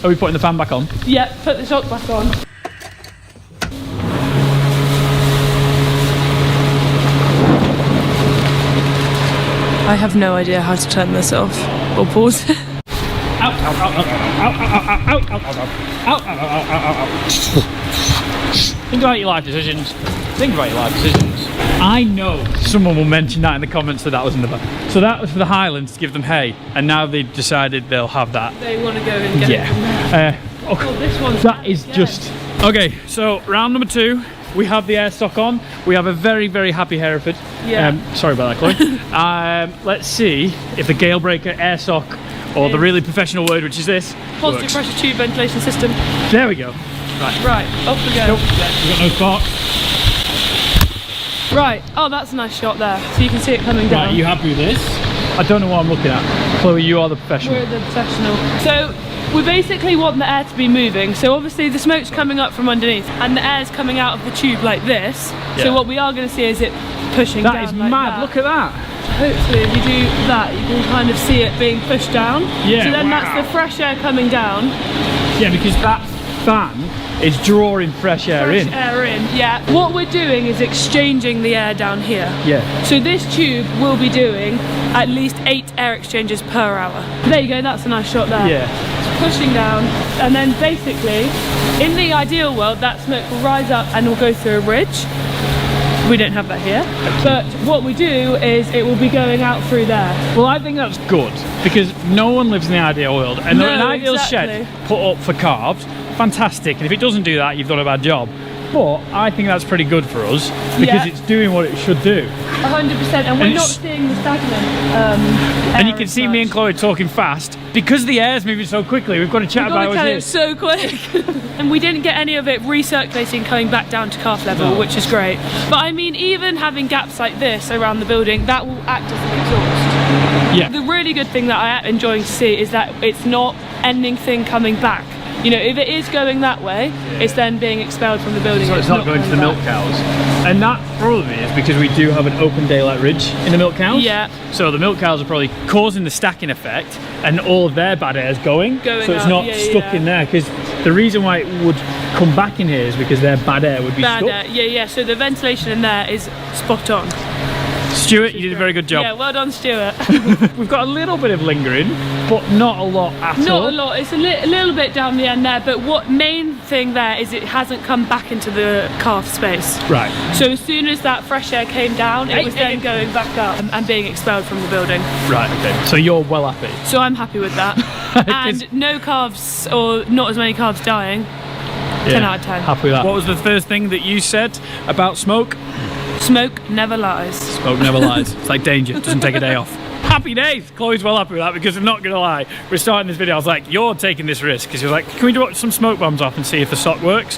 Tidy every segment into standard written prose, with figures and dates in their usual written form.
Are we putting the fan back on? Yeah, put the shock back on. I have no idea how to turn this off or pause it. Think about your life decisions. Think about your life decisions. I know someone will mention that in the comments that was in the back. So that was for the Highlands to give them hay, and now they've decided they'll have that. They want to go and get it from there. Oh, this one's that is just... Okay, so round number 2. We have the air sock on. We have a very, very happy Hereford. Yeah. Sorry about that, Chloe. Let's see if the Galebreaker air sock, or the really professional word, which is this, positive works. pressure tube ventilation system. There we go. Right, off we go. Nope. We've got no sparks. Right, oh, that's a nice shot there. So you can see it coming down. Right, are you happy with this? I don't know what I'm looking at. Chloe, you are the professional. We're the professional. So we basically want the air to be moving. So obviously the smoke's coming up from underneath and the air's coming out of the tube like this. Yeah. So what we are going to see is it pushing down. That is like mad, that. look at that. Hopefully if you do that, you can kind of see it being pushed down. Yeah, so then wow. that's the fresh air coming down. Yeah, because that fan is drawing fresh air in. Yeah. What we're doing is exchanging the air down here. Yeah. So this tube will be doing at least 8 air exchanges per hour. There you go, that's a nice shot there. Yeah. It's pushing down, and then basically, in the ideal world, that smoke will rise up and will go through a ridge. We don't have that here, but what we do is it will be going out through there. Well, I think that's good, because no one lives in the ideal world, and an ideal shed put up for calves, fantastic, and if it doesn't do that, you've done a bad job. But I think that's pretty good for us, because it's doing what it should do. 100%, and we're not seeing the stagnant and you can see me and Chloe talking fast, because the air's moving so quickly, we've got to chat about it so quick. And we didn't get any of it recirculating coming back down to calf level, which is great. But I mean, even having gaps like this around the building, that will act as an exhaust. Yeah. The really good thing that I am enjoying to see is that it's not anything coming back. You know, if it is going that way, it's then being expelled from the building. So it's not going to the milk cows. And that probably is because we do have an open daylight ridge in the milk cows. Yeah. So the milk cows are probably causing the stacking effect, and all of their bad air is going so it's not stuck in there. Because the reason why it would come back in here is because their bad air would be stuck. Yeah. So the ventilation in there is spot on. Stuart, you did a very good job. Yeah, well done, Stuart. We've got a little bit of lingering, but not a lot at all. Not a lot, it's a little bit down the end there, but what main thing there is it hasn't come back into the calf space. Right. So as soon as that fresh air came down, it was then going back up and being expelled from the building. Right, okay. So you're well happy? So I'm happy with that. And no calves, or not as many calves dying. 10 out of 10. Happy with that. What was the first thing that you said about smoke? Smoke never lies. Smoke never lies. It's like danger, it doesn't take a day off. Happy days! Chloe's well happy with that, because I'm not going to lie, we're starting this video, I was like, you're taking this risk, because you're like, can we drop some smoke bombs off and see if the sock works?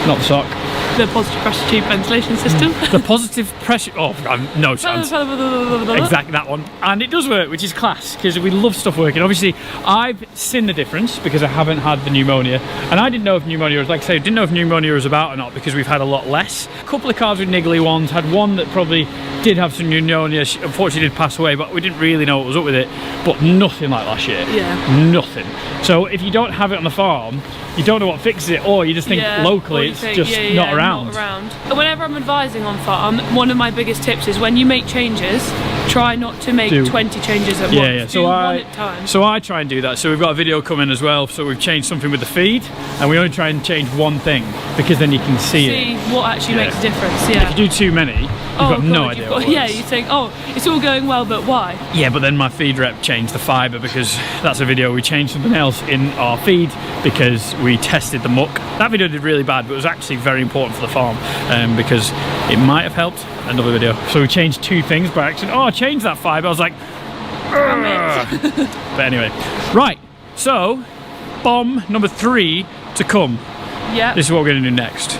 Not the sock. The positive pressure tube ventilation system. The positive pressure, no chance. Exactly that one. And it does work, which is class, because we love stuff working. Obviously, I've seen the difference because I haven't had the pneumonia, and I didn't know if pneumonia was, like I say, didn't know if pneumonia was about or not, because we've had a lot less. A couple of calves with niggly ones, had one that probably did have some pneumonia, she unfortunately did pass away, but we didn't really know what was up with it. But nothing like last year. Yeah. Nothing. So if you don't have it on the farm, you don't know what fixes it, or you just think locally it's just not around. Whenever I'm advising on farm, one of my biggest tips is when you make changes, try not to make 20 changes at once. Do one at a time. So I try and do that. So we've got a video coming as well. So we've changed something with the feed, and we only try and change one thing, because then you can see what actually makes a difference. Yeah. If you do too many, you've got no idea. You think, oh, it's all going well, but why? Yeah, but then my feed rep changed the fibre, because that's a video. We changed something else in our feed because we tested the muck. That video did really bad, but it was actually very important for the farm, because it might have helped another video. So we changed 2 things by accident. Oh, I changed that fibre. I was like, but anyway, right. So, bomb number 3 to come. Yeah. This is what we're going to do next.